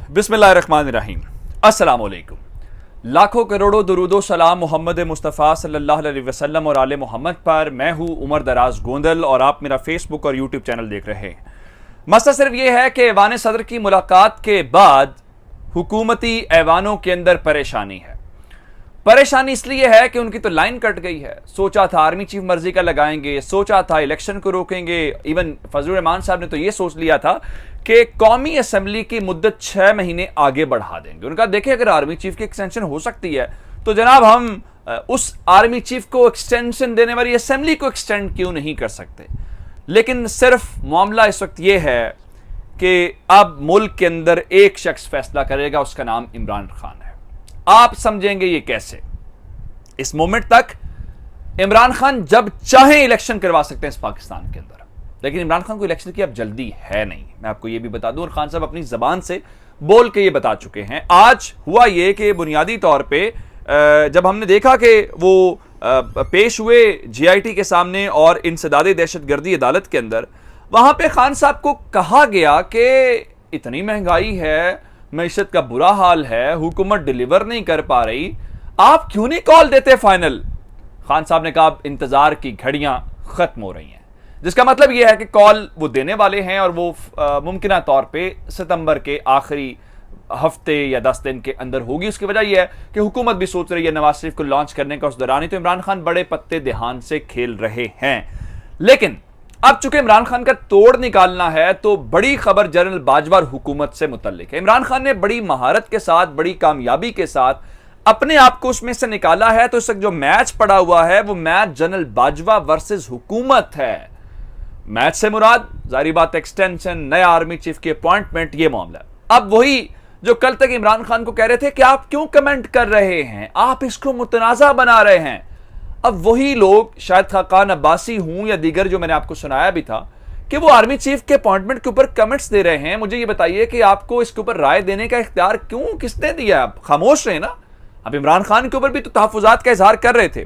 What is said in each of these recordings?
बिस्मिल्लाहिर्रहमानिर्रहीम। अस्सलाम वालेकुम। लाखों करोड़ों दुरूदो सलाम मोहम्मद मुस्तफ़ा सल्लल्लाहु अलैहि वसल्लम और आले मोहम्मद पर। मैं हूं उमर दराज गोंदल और आप मेरा फेसबुक और यूट्यूब चैनल देख रहे हैं। मसला सिर्फ यह है कि ऐवान सदर की मुलाकात के बाद हुकूमती ऐवानों के अंदर परेशानी है। परेशानी इसलिए है कि उनकी तो लाइन कट गई है। सोचा था आर्मी चीफ मर्जी का लगाएंगे, सोचा था इलेक्शन को रोकेंगे। इवन फजलुर रहमान साहब ने तो यह सोच लिया था कि कौमी असेंबली की मुद्दत 6 महीने आगे बढ़ा देंगे। उनका देखिए, अगर आर्मी चीफ की एक्सटेंशन हो सकती है तो जनाब हम उस आर्मी चीफ को एक्सटेंशन देने वाली असेंबली को एक्सटेंड क्यों नहीं कर सकते। लेकिन सिर्फ मामला इस वक्त यह है कि अब मुल्क के अंदर एक शख्स फैसला करेगा, उसका नाम इमरान खान है। आप समझेंगे ये कैसे। इस मोमेंट तक इमरान खान जब चाहे इलेक्शन करवा सकते हैं इस पाकिस्तान के अंदर, लेकिन इमरान खान को इलेक्शन की अब जल्दी है नहीं। मैं आपको ये भी बता दूं, और खान साहब अपनी जबान से बोल के ये बता चुके हैं। आज हुआ ये कि बुनियादी तौर पे जब हमने देखा कि वो पेश हुए GIT के सामने और इंसदाद दहशतगर्दी अदालत के अंदर, वहां पे खान साहब को कहा गया कि इतनी महंगाई है, मैशत का बुरा हाल है, हुकूमत डिलीवर नहीं कर पा रही, आप क्यों नहीं कॉल देते फाइनल। खान साहब ने कहा इंतजार की घड़ियां खत्म हो रही हैं, जिसका मतलब यह है कि कॉल वो देने वाले हैं और वो मुमकिना तौर पे सितंबर के आखिरी हफ्ते या 10 दिन के अंदर होगी। उसकी वजह यह है कि हुकूमत भी सोच रही है नवाज शरीफ को लॉन्च करने का। उस दौरान ही तो इमरान खान बड़े पत्ते देहान से खेल रहे हैं। लेकिन अब चूंकि इमरान खान का तोड़ निकालना है तो बड़ी खबर जनरल बाजवा हुकूमत से मुतल्लिक है। इमरान खान ने बड़ी महारत के साथ, बड़ी कामयाबी के साथ अपने आप को उसमें से निकाला है। तो इस वक्त जो मैच पड़ा हुआ है वो मैच जनरल बाजवा वर्सेस हुकूमत है। मैच से मुराद जारी बात एक्सटेंशन, नया आर्मी चीफ की अपॉइंटमेंट, ये मामला। अब वही जो कल तक इमरान खान को कह रहे थे कि आप क्यों कमेंट कर रहे हैं, आप इसको मुतनाज़ा बना रहे हैं, अब वही लोग, शायद खाकान अब्बासी हूं या दीगर, जो मैंने आपको सुनाया भी था कि वो आर्मी चीफ के अपॉइंटमेंट के ऊपर कमेंट्स दे रहे हैं। मुझे ये बताइए कि आपको इसके ऊपर राय देने का इख्तियार क्यों, किसने दिया। आप खामोश रहे ना। अब इमरान खान के ऊपर भी तो तहफ़्फ़ुज़ात का इजहार कर रहे थे।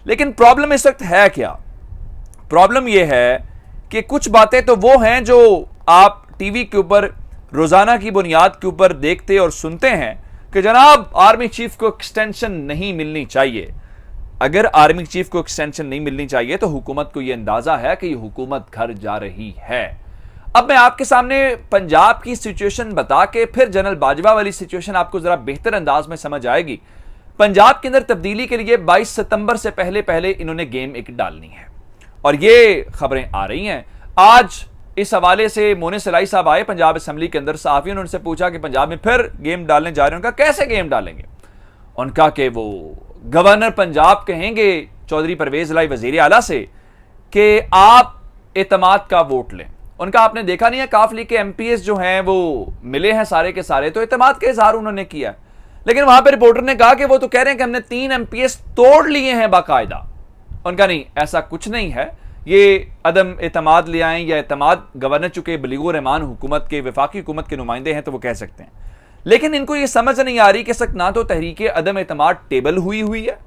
लेकिन प्रॉब्लम इस वक्त है क्या। प्रॉब्लम यह है कि कुछ बातें तो वो हैं जो आप टीवी के ऊपर रोजाना की बुनियाद के ऊपर देखते और सुनते हैं कि जनाब आर्मी चीफ को एक्सटेंशन नहीं मिलनी चाहिए। अगर आर्मी चीफ को एक्सटेंशन नहीं मिलनी चाहिए तो हुकूमत को यह अंदाजा है कि यह हुकूमत घर जा रही है। अब मैं आपके सामने पंजाब की सिचुएशन बता के फिर जनरल बाजवा वाली सिचुएशन आपको जरा बेहतर अंदाज में समझ आएगी। पंजाब के अंदर तब्दीली के लिए 22 सितंबर से पहले पहले इन्होंने गेम एक डालनी है और ये खबरें आ रही हैं। आज इस हवाले से मोने सलाई साहब आए पंजाब असेंबली के अंदर, सहाफियों ने उनसे पूछा कि पंजाब में फिर गेम डालने जा रहे हैं। उनका कैसे गेम डालेंगे। उनका कि वो गवर्नर पंजाब कहेंगे चौधरी परवेज लाई वजीर आला से कि आप एतमाद का वोट लें। उनका आपने देखा नहीं है, काफ लीग के MPs जो हैं वो मिले हैं सारे के सारे, तो एतमाद का इजहार उन्होंने किया। लेकिन वहां पर रिपोर्टर ने कहा कि वो तो कह रहे हैं कि हमने 3 MPs तोड़ लिए हैं बाकायदा। उनका नहीं, ऐसा कुछ नहीं है, ये अदम एतमाद ले आए या एतमाद गवर्नर चुके बलीगुर रहमान हुकूमत के, वफाकी हुकूमत के नुमाइंदे हैं तो वो कह सकते हैं। लेकिन इनको ये समझ नहीं आ रही कि सक ना तो तहरीके अदम एतमाद टेबल हुई है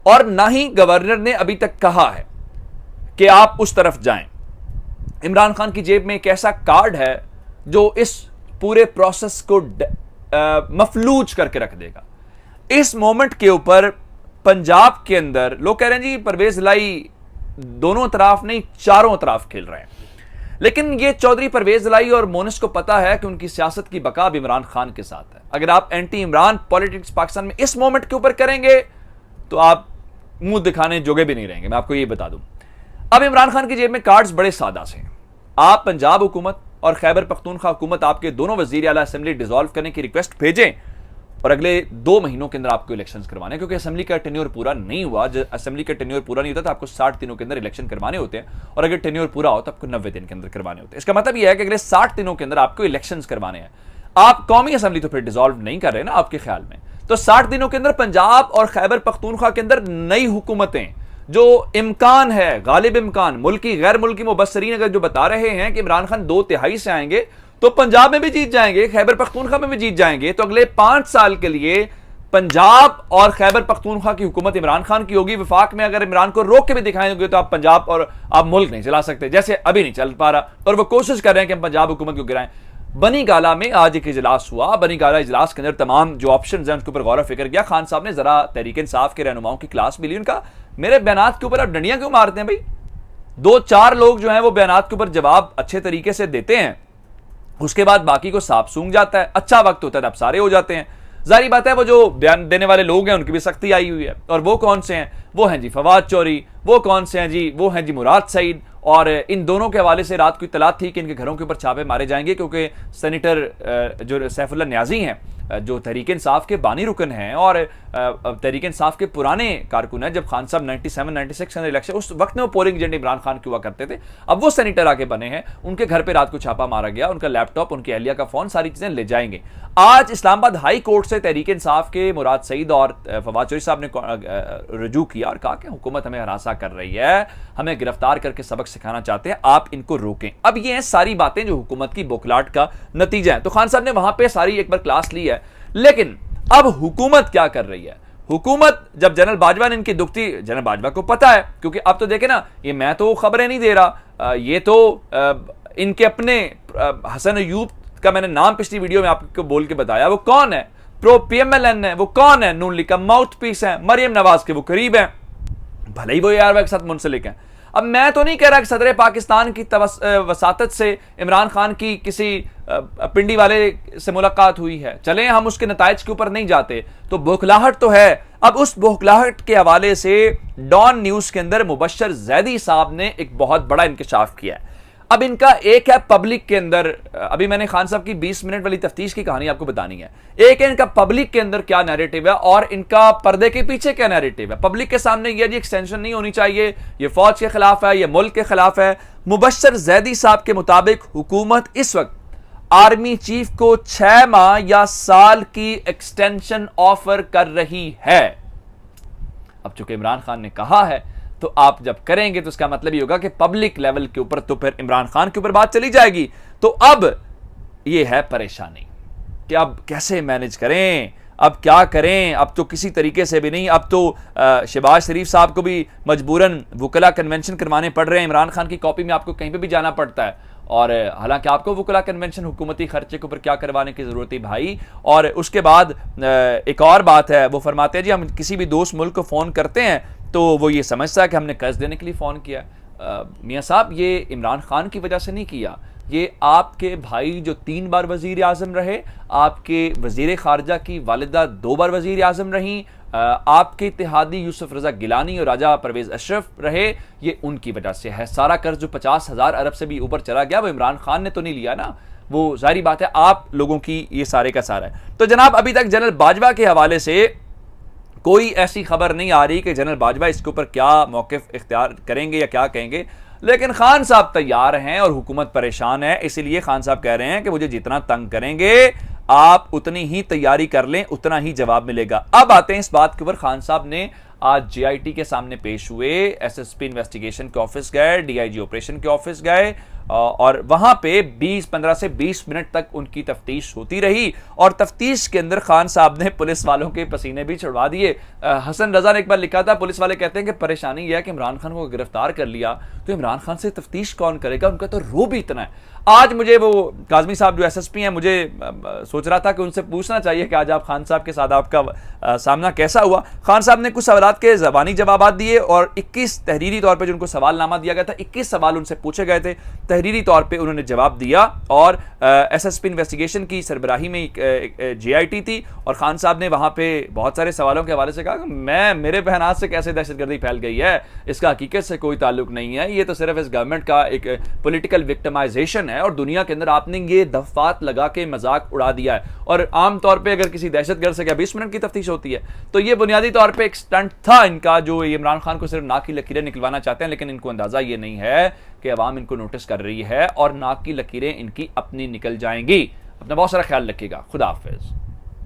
और ना ही गवर्नर ने अभी तक कहा है कि आप उस तरफ जाएं। इमरान खान की जेब में एक ऐसा कार्ड है जो इस पूरे प्रोसेस को मफलूज करके रख देगा। इस मोमेंट के ऊपर पंजाब के अंदर लोग कह रहे हैं जी परवेज लाई दोनों तरफ नहीं, चारों तरफ खेल रहे हैं। लेकिन ये चौधरी परवेज लाई और मोनिस को पता है कि उनकी सियासत की बका अब इमरान खान के साथ है। अगर आप एंटी इमरान पॉलिटिक्स पाकिस्तान में इस मोमेंट के ऊपर करेंगे तो आप मुंह दिखाने जोगे भी नहीं रहेंगे, मैं आपको ये बता दूं। अब इमरान खान की जेब में कार्ड्स बड़े सादा से हैं। आप पंजाब हुकूमत और खैबर पख्तूनख्वा हुकूमत, आपके दोनों वजीर आला असेंबली डिसॉल्व करने की रिक्वेस्ट भेजें और अगले 2 महीनों के अंदर आपको इलेक्शंस करवाने, क्योंकि असेंबली का टेन्योर पूरा नहीं हुआ। असेंबली का टेन्योर पूरा नहीं होता तो आपको 60 दिनों के अंदर इलेक्शन करवाने होते हैं, और अगर टेन्योर पूरा हो तो आपको 90 दिन के अंदर करवाने होते हैं। इसका मतलब यह है कि अगले 60 दिनों के अंदर आपको इलेक्शंस करवाने हैं। आप कौमी असेंबली तो फिर डिसॉल्व नहीं कर रहे ना आपके ख्याल में, तो 60 दिनों के अंदर पंजाब और खैबर पख्तूनख्वा के अंदर नई हुकूमतें, जो इम्कान है, गालिब इम्कान, मुल्की गैर मुल्की मुबस्सरीन अगर जो बता रहे हैं कि इमरान खान 2/3 से आएंगे तो पंजाब में भी जीत जाएंगे, खैबर पख्तूनख्वा में भी जीत जाएंगे, तो अगले 5 साल के लिए पंजाब और खैबर पख्तूनख्वा की हुकूमत इमरान खान की होगी। वफाक में अगर इमरान को रोक के भी दिखाएंगे तो आप पंजाब और आप मुल्क नहीं चला सकते, जैसे अभी नहीं चल पा रहा, और वो कोशिश कर रहे हैं कि हम पंजाब हुकूमत को गिराएं। बनी गाला में आज एक इजलास हुआ। बनी गाला इजलास के अंदर तमाम जो ऑप्शंस हैं उनके ऊपर गौर फिक्र किया। खान साहब ने जरा तहरीक इंसाफ के रहनुमाओं की क्लास भी ली। उनका मेरे बयानात के ऊपर आप डंडियां क्यों मारते हैं भाई? 2-4 लोग जो हैं वो बयानात के ऊपर जवाब अच्छे तरीके से देते हैं, उसके बाद बाकी को सांप सूंघ जाता है। अच्छा वक्त होता है तब सारे हो जाते हैं। जारी बात है वो जो बयान देने वाले लोग हैं उनकी भी सख्ती आई हुई है। और वो कौन से हैं? वो हैं जी फवाद चौधरी। वो कौन से हैं जी? वो हैं जी मुराद सईद। और इन दोनों के हवाले से रात को इत्तला थी कि इनके घरों के ऊपर छापे मारे जाएंगे, क्योंकि सेनेटर जो सैफुल्लाह न्याजी हैं जो तहरीक इंसाफ के बानी रुकन हैं और तहरीक इंसाफ के पुराने कारकुन हैं। जब खान साहब 97-96 में इलेक्शन, उस वक्त में वो पोलिंग एजेंट इमरान खान के हुआ करते थे, अब वो सेनेटर आके बने हैं। उनके घर पे रात को छापा मारा गया। उनका लैपटॉप, उनकी अहलिया का फोन, सारी चीजें ले जाएंगे। आज इस्लामाबाद हाई कोर्ट से तहरीक इंसाफ के मुराद सईद और फवाद चौधरी साहब ने रुजू किया और कहा कि हुकूमत हमें हरासा कर रही है, हमें गिरफ्तार करके सबक सिखाना चाहते हैं, आप इनको रोकें। अब ये हैं सारी बातें जो हुकूमत की बौखलाहट का नतीजा है। तो खान साहब ने वहां पे सारी एक बार क्लास ली है। लेकिन अब हुकूमत क्या कर रही है? हुकूमत, जब जनरल बाजवा ने इनकी दुखती, जनरल बाजवा को पता है, क्योंकि अब तो देखे ना, ये मैं तो खबरें नहीं दे रहा, ये तो इनके अपने हसन अयूब का मैंने नाम पिछली वीडियो में आपको बोल के बताया। वो कौन है? प्रो PMLN है। वो कौन है? नून लीग का माउथ पीस है। मरियम नवाज के वो करीब है, भले ही वो यार के साथ मुंसलिक है। अब मैं तो नहीं कह रहा कि सदर पाकिस्तान की वसातत से इमरान खान की किसी पिंडी वाले से मुलाकात हुई है, चलें हम उसके नताइज के ऊपर नहीं जाते, तो बौखलाहट तो है। अब उस बौखलाहट के हवाले से डॉन न्यूज के अंदर मुबश्शिर जैदी साहब ने एक बहुत बड़ा इंकशाफ किया है। अब इनका एक है पब्लिक के अंदर, अभी मैंने खान साहब की 20 मिनट वाली तफ्तीश की कहानी आपको बतानी है। एक है इनका पब्लिक के अंदर क्या नैरेटिव है और इनका पर्दे के पीछे क्या नैरेटिव है। पब्लिक के सामने यह जी एक्सटेंशन नहीं होनी चाहिए, ये फौज के खिलाफ है, ये मुल्क के खिलाफ है। मुबश्शिर जैदी साहब के मुताबिक हुकूमत इस वक्त आर्मी चीफ को 6 माह या साल की एक्सटेंशन ऑफर कर रही है। अब चूंकि इमरान खान ने कहा है तो आप जब करेंगे तो इसका मतलब ये होगा कि पब्लिक लेवल के ऊपर तो फिर इमरान खान के ऊपर बात चली जाएगी। तो अब ये है परेशानी कि अब कैसे मैनेज करें, अब क्या करें। अब तो किसी तरीके से भी नहीं, अब तो शहबाज शरीफ साहब को भी मजबूरन वुकला कन्वेंशन करवाने पड़ रहे हैं। इमरान खान की कॉपी में आपको कहीं पे भी जाना पड़ता है, और हालांकि आपको वुकला कन्वेंशन हुकूमती खर्चे के ऊपर क्या करवाने की जरूरत है भाई। और उसके बाद एक और बात है, वो फरमाते हैं जी हम किसी भी दोस्त मुल्क को फोन करते हैं तो वो ये समझता है कि हमने कर्ज देने के लिए फोन किया। मियाँ साहब, ये इमरान खान की वजह से नहीं किया, ये आपके भाई जो 3 बार वजीर आजम रहे, आपके वजीर खारजा की वालिदा 2 बार वजीर आजम रही, आपके इत्तेहादी यूसुफ रजा गिलानी और राजा परवेज अशरफ रहे, ये उनकी वजह से है। सारा कर्ज जो 50,000 अरब से भी ऊपर चला गया वो इमरान खान ने तो नहीं लिया ना, वो जाहिर बात है आप लोगों की ये सारे का सारा है। तो जनाब अभी तक जनरल बाजवा के हवाले से कोई ऐसी खबर नहीं आ रही कि जनरल बाजवा इसके ऊपर क्या मौक़िफ़ इख्तियार करेंगे या क्या कहेंगे, लेकिन खान साहब तैयार हैं और हुकूमत परेशान है। इसीलिए खान साहब कह रहे हैं कि मुझे जितना तंग करेंगे आप उतनी ही तैयारी कर लें, उतना ही जवाब मिलेगा। अब आते हैं इस बात के ऊपर, खान साहब ने आज JIT के सामने पेश हुए, SSP इन्वेस्टिगेशन के ऑफिस गए, DIG ऑपरेशन के ऑफिस गए और वहां पे 15 से 20 मिनट तक उनकी तफ्तीश होती रही। और तफ्तीश के अंदर खान साहब ने पुलिस वालों के पसीने भी छुड़वा दिए। हसन रजा ने एक बार लिखा था, पुलिस वाले कहते हैं कि परेशानी यह है कि इमरान खान को गिरफ्तार कर लिया तो इमरान खान से तफ्तीश कौन करेगा, उनका तो रोब ही इतना है। आज मुझे वो काजमी साहब जो SSP हैं, मुझे सोच रहा था कि उनसे पूछना चाहिए कि आज आप खान साहब के साथ आपका सामना कैसा हुआ। खान साहब ने कुछ सवालात के ज़बानी जवाब दिए और 21 तहरीरी तौर पर जो उनको सवालनामा दिया गया था, 21 सवाल उनसे पूछे गए थे, तहरीरी तौर पे उन्होंने जवाब दिया। और SSP इन्वेस्टिगेशन की सरबराही में JIT थी और खान साहब ने वहाँ पे बहुत सारे सवालों के हवाले से कहा कि मेरे बयानात से कैसे दहशतगर्दी फैल गई है, इसका हकीकत से कोई ताल्लुक नहीं है, ये तो सिर्फ इस गवर्नमेंट का एक पॉलिटिकल विक्टिमाइजेशन है और दुनिया के अंदर आपने ये दफात लगा के मजाक उड़ा दिया है। और आमतौर पर अगर किसी दहशतगर्द से क्या 20 मिनट की तफ्तीश होती है, तो ये बुनियादी तौर पर एक स्टंट था इनका, जो इमरान खान को सिर्फ नाक की लकीरें निकलवाना चाहते हैं, लेकिन इनको अंदाजा ये नहीं है कि अवाम इनको नोटिस कर रही है और नाक की लकीरें इनकी अपनी निकल जाएंगी। अपना बहुत सारा ख्याल रखिएगा। खुदा हाफिज।